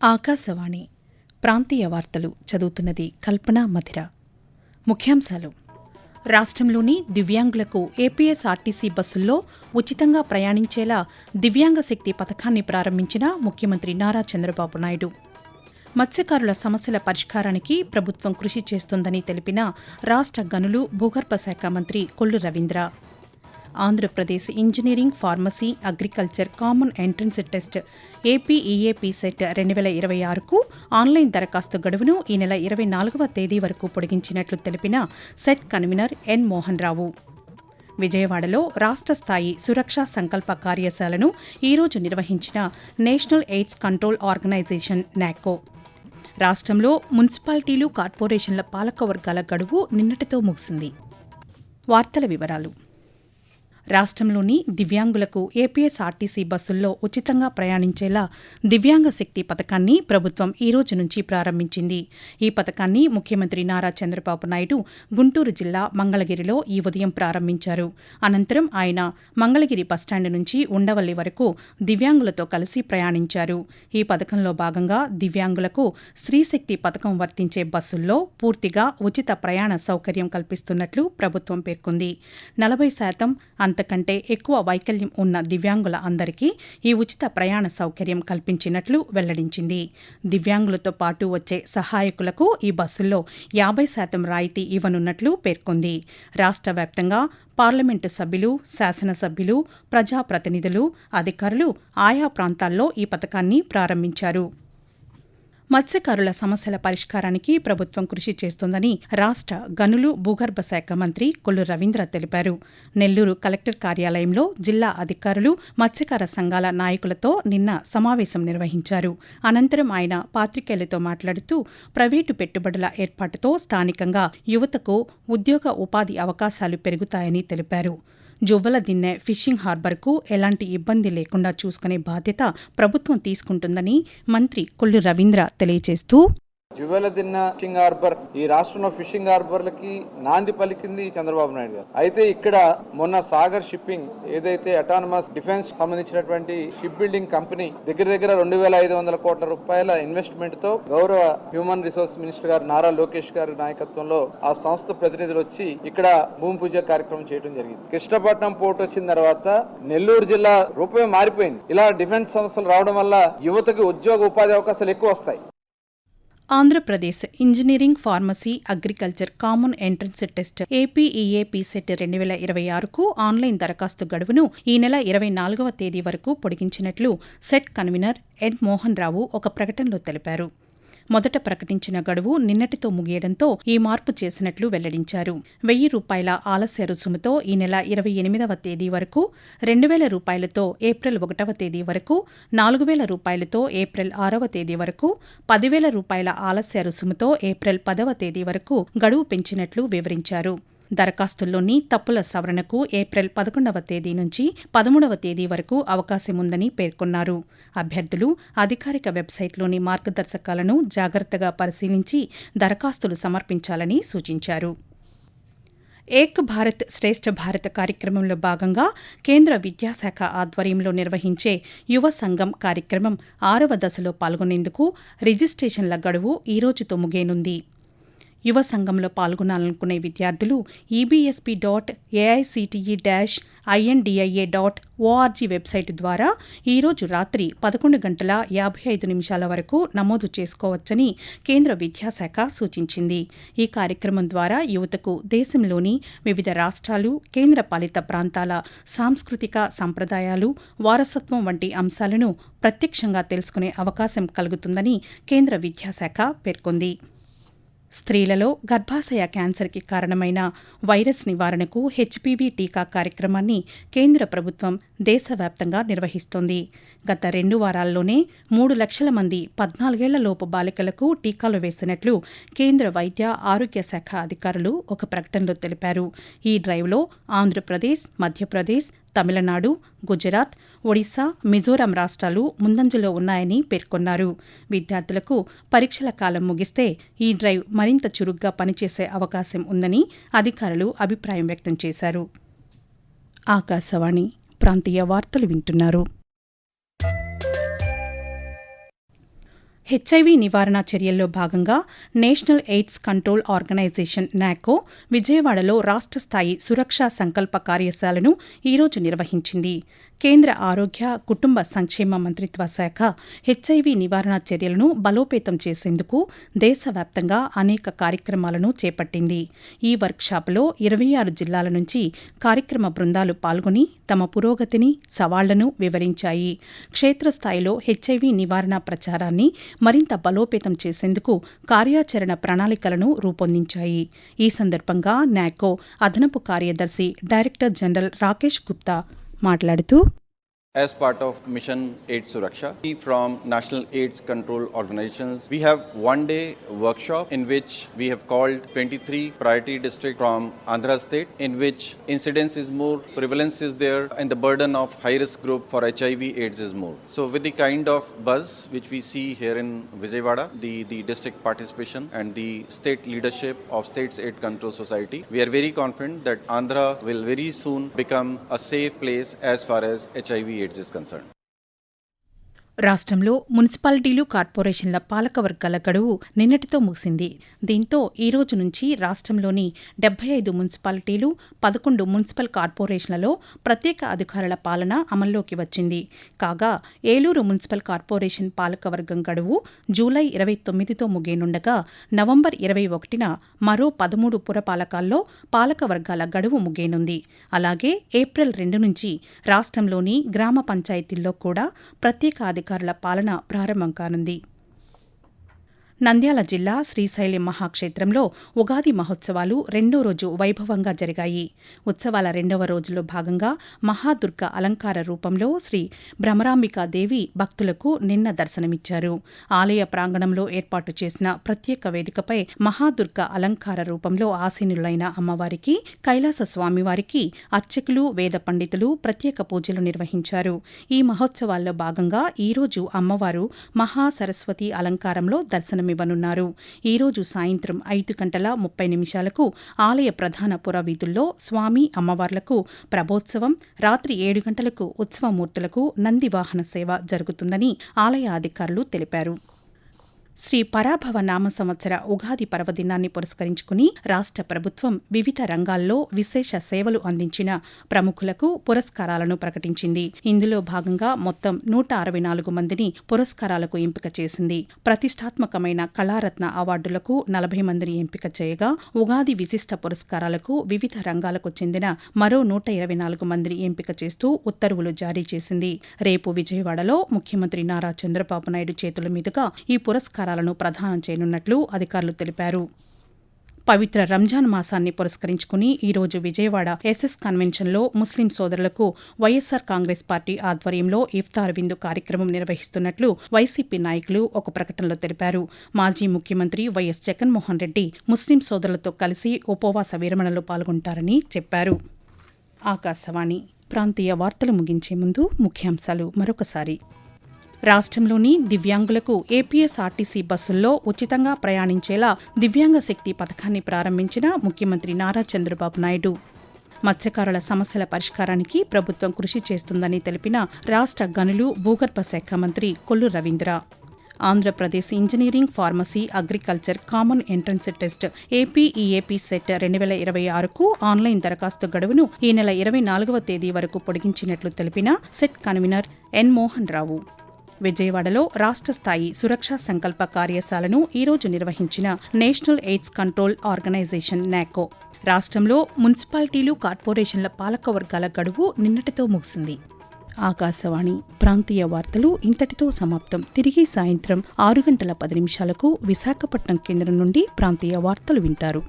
ఆకాశవాణి ప్రాంతీయ వార్తలు చదువుతున్నది కల్పన మధిర. ముఖ్యాంశాలు: రాష్ట్రంలోని దివ్యాంగులకు ఏపీఎస్ఆర్టీసీ బస్సుల్లో ఉచితంగా ప్రయాణించేలా దివ్యాంగ శక్తి పథకాన్ని ప్రారంభించిన ముఖ్యమంత్రి నారా చంద్రబాబు నాయుడు. మత్స్యకారుల సమస్యల పరిష్కారానికి ప్రభుత్వం కృషి చేస్తోందని తెలిపిన రాష్ట్ర గనులు భూగర్భ శాఖ మంత్రి Kollu Ravindra. Andhra Pradesh engineering, pharmacy, agriculture common entrance test AP EAP CET 2026కు ఆన్లైన్ దరఖాస్తు గడువును ఈ నెల 24వ తేదీ వరకు పొడిగించినట్లు తెలిపిన CET convener N Mohan Rao. విజయవాడలో రాష్ట్ర స్థాయి సురక్షా సంకల్ప కార్యశాలను ఈరోజు నిర్వహించిన national AIDS control organisation NACO. రాష్ట్రంలో మున్సిపాలిటీలు, కార్పొరేషన్ల పాలకవర్గాల గడువు నిన్నటితో ముగిసింది. వార్తల వివరాలు: రాష్ట్రంలోని దివ్యాంగులకు ఏపీఎస్ఆర్టీసీ బస్సుల్లో ఉచితంగా ప్రయాణించేలా దివ్యాంగ శక్తి పథకాన్ని ప్రభుత్వం ఈ రోజు నుంచి ప్రారంభించింది. ఈ పథకాన్ని ముఖ్యమంత్రి నారా చంద్రబాబు నాయుడు గుంటూరు జిల్లా మంగళగిరిలో ఈ ఉదయం ప్రారంభించారు. అనంతరం ఆయన మంగళగిరి బస్టాండ్ నుంచి ఉండవల్లి వరకు దివ్యాంగులతో కలిసి ప్రయాణించారు. ఈ పథకంలో భాగంగా దివ్యాంగులకు స్త్రీశక్తి పథకం వర్తించే బస్సుల్లో పూర్తిగా ఉచిత ప్రయాణ సౌకర్యం కల్పిస్తున్నట్లు ప్రభుత్వం పేర్కొంది. 40% అంతకంటే ఎక్కువ వైకల్యం ఉన్న దివ్యాంగుల అందరికీ ఈ ఉచిత ప్రయాణ సౌకర్యం కల్పించినట్లు వెల్లడించింది. దివ్యాంగులతో పాటు వచ్చే సహాయకులకు ఈ బస్సుల్లో 50% రాయితీ ఇవ్వనున్నట్లు పేర్కొంది. రాష్ట్ర వ్యాప్తంగా పార్లమెంటు సభ్యులు, శాసనసభ్యులు, ప్రజాప్రతినిధులు, అధికారులు ఆయా ప్రాంతాల్లో ఈ పథకాన్ని ప్రారంభించారు. మత్స్యకారుల సమస్యల పరిష్కారానికి ప్రభుత్వం కృషి చేస్తోందని రాష్ట్ర గనులు భూగర్భ శాఖ మంత్రి కొల్లు రవీంద్ర తెలిపారు. నెల్లూరు కలెక్టర్ కార్యాలయంలో జిల్లా అధికారులు, మత్స్యకార సంఘాల నాయకులతో నిన్న సమావేశం నిర్వహించారు. అనంతరం ఆయన పాత్రికేయులతో మాట్లాడుతూ ప్రైవేటు పెట్టుబడుల ఏర్పాటుతో స్థానికంగా యువతకు ఉద్యోగ ఉపాధి అవకాశాలు పెరుగుతాయని తెలిపారు. జువ్వలదిన్నె ఫిషింగ్ హార్బర్కు ఎలాంటి ఇబ్బంది లేకుండా చూసుకునే బాధ్యత ప్రభుత్వం తీసుకుంటుందని మంత్రి కొల్లు రవీంద్ర తెలియజేస్తూ, జువ్వలదిన్నె ఫిషింగ్ హార్బర్ ఈ రాష్ట్రంలో ఫిషింగ్ హార్బర్లకి నాంది పలికింది చంద్రబాబు నాయుడు గారు. అయితే ఇక్కడ మొన్న సాగర్ షిప్పింగ్ ఏదైతే అటానమస్ డిఫెన్స్ సంబంధించినటువంటి షిప్ బిల్డింగ్ కంపెనీ దగ్గర 2,500 కోట్ల రూపాయల ఇన్వెస్ట్మెంట్ తో గౌరవ హ్యూమన్ రిసోర్స్ మినిస్టర్ గారు నారా లోకేష్ గారి నాయకత్వంలో ఆ సంస్థ ప్రతినిధులు వచ్చి ఇక్కడ భూమి పూజ కార్యక్రమం చేయడం జరిగింది. కృష్ణపట్నం పోర్ట్ వచ్చిన తర్వాత నెల్లూరు జిల్లా రూపమే మారిపోయింది. ఇలా డిఫెన్స్ సంస్థలు రావడం వల్ల యువతకు ఉద్యోగ ఉపాధి అవకాశాలు ఎక్కువ వస్తాయి. Andhra Pradesh engineering, pharmacy, agriculture common entrance test AP EAP CET 2026కు ఆన్లైన్ దరఖాస్తు గడువును ఈ నెల 24వ తేదీ వరకు పొడిగించినట్లు CET convener N Mohan Rao ఒక ప్రకటనలో తెలిపారు. మొదట ప్రకటించిన గడువు నిన్నటితో ముగియడంతో ఈ మార్పు చేసినట్లు వెల్లడించారు. ₹1,000 ఆలస్య రుసుముతో ఈ నెల 28వ తేదీ వరకు, ₹2,000 ఏప్రిల్ 1వ తేదీ వరకు, ₹4,000 ఏప్రిల్ 6వ తేదీ వరకు, ₹10,000 ఆలస్య రుసుముతో ఏప్రిల్ 10వ తేదీ వరకు గడువు పెంచినట్లు వివరించారు. దరఖాస్తుల్లోని తప్పుల సవరణకు ఏప్రిల్ 11వ తేదీ నుంచి 13వ తేదీ వరకు అవకాశముందని పేర్కొన్నారు. అభ్యర్థులు అధికారిక వెబ్సైట్లోని మార్గదర్శకాలను జాగ్రత్తగా పరిశీలించి దరఖాస్తులు సమర్పించాలని సూచించారు. ఏక్ భారత్ శ్రేష్ఠ భారత్ కార్యక్రమంలో భాగంగా కేంద్ర విద్యాశాఖ ఆధ్వర్యంలో నిర్వహించే యువ సంఘం కార్యక్రమం 6వ దశలో పాల్గొనేందుకు రిజిస్ట్రేషన్ల గడువు ఈ రోజుతో ముగియనుంది. యువ సంఘంలో పాల్గొనాలనుకునే విద్యార్థులు ebsp.aict-india.org వెబ్సైట్ ద్వారా ఈరోజు రాత్రి 11:55 వరకు నమోదు చేసుకోవచ్చని కేంద్ర విద్యాశాఖ సూచించింది. ఈ కార్యక్రమం ద్వారా యువతకు దేశంలోని వివిధ రాష్ట్రాలు, కేంద్రపాలిత ప్రాంతాల సాంస్కృతిక సంప్రదాయాలు, వారసత్వం వంటి అంశాలను ప్రత్యక్షంగా తెలుసుకునే అవకాశం కలుగుతుందని కేంద్ర విద్యాశాఖ పేర్కొంది. స్త్రీలలో గర్భాశయ క్యాన్సర్కి కారణమైన వైరస్ నివారణకు హెచ్పివి టీకా కార్యక్రమాన్ని కేంద్ర ప్రభుత్వం దేశవ్యాప్తంగా నిర్వహిస్తోంది. గత 2 వారాల్లోనే 3 లక్షల మంది 14 ఏళ్లలోపు బాలికలకు టీకాలు వేసినట్లు కేంద్ర వైద్య ఆరోగ్య శాఖ అధికారులు ఒక ప్రకటనలో తెలిపారు. ఈ డ్రైవ్లో ఆంధ్రప్రదేశ్, మధ్యప్రదేశ్, తమిళనాడు, గుజరాత్, ఒడిశా, మిజోరాం రాష్ట్రాలు ముందంజలో ఉన్నాయని పేర్కొన్నారు. విద్యార్థులకు పరీక్షల కాలం ముగిస్తే ఈ డ్రైవ్ మరింత చురుగ్గా పనిచేసే అవకాశం ఉందని అధికారులు అభిప్రాయం వ్యక్తం చేశారు. ఆకాశవాణి ప్రాంతీయ వార్తలు వింటున్నారు. హెచ్ఐవి నివారణ చర్యల్లో భాగంగా నేషనల్ ఎయిడ్స్ కంట్రోల్ ఆర్గనైజేషన్ నాకో విజయవాడలో రాష్ట్ర స్థాయి సురక్షా సంకల్ప కార్యశాలను ఈరోజు నిర్వహించింది. కేంద్ర ఆరోగ్య కుటుంబ సంక్షేమ మంత్రిత్వ శాఖ హెచ్ఐవి నివారణ చర్యలను బలోపేతం చేసేందుకు దేశవ్యాప్తంగా అనేక కార్యక్రమాలను చేపట్టింది. ఈ వర్క్షాపులో 26 జిల్లాల నుంచి కార్యక్రమ బృందాలు పాల్గొని తమ పురోగతిని, సవాళ్లను వివరించాయి. క్షేత్రస్థాయిలో హెచ్ఐవి నివారణ ప్రచారాన్ని మరింత బలోపేతం చేసేందుకు కార్యాచరణ ప్రణాళికలను రూపొందించాయి. ఈ సందర్భంగా నాకో అదనపు కార్యదర్శి డైరెక్టర్ జనరల్ రాకేష్ గుప్తా మాట్లాడుతూ, As part of Mission AIDS Suraksha, we from National AIDS Control Organizations, we have one-day workshop in which we have called 23 priority districts from Andhra State, in which incidence is more, prevalence is there, and the burden of high-risk group for HIV AIDS is more. So with the kind of buzz which we see here in Vijayawada, the district participation and the state leadership of States AIDS Control Society, we are very confident that Andhra will very soon become a safe place as far as HIV AIDS is concerned. రాష్ట్రంలో మున్సిపాలిటీలు, కార్పొరేషన్ల పాలకవర్గాల గడువు నిన్నటితో ముగిసింది. దీంతో ఈ రోజు నుంచి రాష్ట్రంలోని 75 మున్సిపాలిటీలు, 11 మున్సిపల్ కార్పొరేషన్లలో ప్రత్యేక అధికారుల పాలన అమల్లోకి వచ్చింది. కాగా ఏలూరు మున్సిపల్ కార్పొరేషన్ పాలకవర్గం గడువు జూలై 29తో ముగియనుండగా నవంబర్ 21న మరో 13 పురపాలకాల్లో పాలకవర్గాల గడువు ముగియనుంది. అలాగే ఏప్రిల్ 2 నుంచి రాష్ట్రంలోని గ్రామ పంచాయతీల్లో కూడా ప్రత్యేక అధికారుల పాలన ప్రారంభం కానుంది. నంద్యాల జిల్లా శ్రీశైలం మహాక్షేత్రంలో ఉగాది మహోత్సవాలు రెండో రోజు వైభవంగా జరిగాయి. ఉత్సవాల రెండవ రోజులో భాగంగా మహాదుర్గ అలంకార రూపంలో శ్రీ భ్రమరాంబికాదేవి భక్తులకు నిన్న దర్శనమిచ్చారు. ఆలయ ప్రాంగణంలో ఏర్పాటు చేసిన ప్రత్యేక వేదికపై మహాదుర్గ అలంకార రూపంలో ఆసీనులైన అమ్మవారికి, కైలాస స్వామివారికి అర్చకులు, వేద పండితులు ప్రత్యేక పూజలు నిర్వహించారు. ఈ మహోత్సవాల్లో భాగంగా ఈరోజు అమ్మవారు మహాసరస్వతి అలంకారంలో దర్శనమివ్వనున్నారు. ఈరోజు సాయంత్రం 5:30 ఆలయ ప్రధాన పురవీధుల్లో స్వామి, అమ్మవార్లకు ప్రభోత్సవం, రాత్రి 7 గంటలకు ఉత్సవమూర్తులకు నంది వాహన సేవ జరుగుతుందని ఆలయ అధికారులు తెలిపారు. శ్రీ పరాభవ నామ సంవత్సర ఉగాది పర్వదినాన్ని పురస్కరించుకుని రాష్ట్ర ప్రభుత్వం వివిధ రంగాల్లో విశేష సేవలు అందించిన ప్రముఖులకు పురస్కారాలను ప్రకటించింది. ఇందులో భాగంగా మొత్తం 164 మందిని పురస్కారాలకు ఎంపిక చేసింది. ప్రతిష్టాత్మకమైన కళారత్న అవార్డులకు 40 మందిని ఎంపిక చేయగా, ఉగాది విశిష్ట పురస్కారాలకు వివిధ రంగాలకు చెందిన మరో 124 మందిని ఎంపిక చేస్తూ ఉత్తర్వులు జారీ చేసింది. రేపు విజయవాడలో ముఖ్యమంత్రి నారా చంద్రబాబు నాయుడు చేతుల మీదుగా ఈ పురస్కారాలను ప్రదానం చేయనున్నట్లు అధికారులు తెలిపారు. పవిత్ర రంజాన్ మాసాన్ని పురస్కరించుకుని ఈరోజు విజయవాడ ఎస్ఎస్ కన్వెన్షన్లో ముస్లిం సోదరులకు వైఎస్సార్ కాంగ్రెస్ పార్టీ ఆధ్వర్యంలో ఇఫ్తార్ విందు కార్యక్రమం నిర్వహిస్తున్నట్లు వైసీపీ నాయకులు ఒక ప్రకటనలో తెలిపారు. మాజీ ముఖ్యమంత్రి వైఎస్ జగన్మోహన్ రెడ్డి ముస్లిం సోదరులతో కలిసి ఉపవాస విరమణలో పాల్గొంటారని చెప్పారు. ఆకాశవాణి ప్రాంతీయ వార్తలు ముగించే ముందు ముఖ్యాంశాలు మరొకసారి. రాష్ట్రంలోని దివ్యాంగులకు ఏపీఎస్ఆర్టీసీ బస్సుల్లో ఉచితంగా ప్రయాణించేలా దివ్యాంగ శక్తి పథకాన్ని ప్రారంభించిన ముఖ్యమంత్రి నారా చంద్రబాబు నాయుడు. మత్స్యకారుల సమస్యల పరిష్కారానికి ప్రభుత్వం కృషి చేస్తుందని తెలిపిన రాష్ట్ర గనులు, భూగర్భ శాఖ మంత్రి Kollu Ravindra. Andhra Pradesh engineering, pharmacy, agriculture common entrance test AP EAP CET 2026కు ఆన్లైన్ దరఖాస్తు గడువును ఈ నెల 24వ తేదీ వరకు పొడిగించినట్లు తెలిపిన CET convener N Mohan Rao. విజయవాడలో రాష్ట్ర స్థాయి సురక్షా సంకల్ప కార్యశాలను ఈరోజు నిర్వహించిన నేషనల్ ఎయిడ్స్ కంట్రోల్ ఆర్గనైజేషన్ నాకో. రాష్ట్రంలో మున్సిపాలిటీలు, కార్పొరేషన్ల పాలకవర్గాల గడువు నిన్నటితో ముగిసింది. ఆకాశవాణి ప్రాంతీయ వార్తలు ఇంతటితో సమాప్తం. తిరిగి సాయంత్రం 6:10 విశాఖపట్నం కేంద్రం నుండి ప్రాంతీయ వార్తలు వింటారు.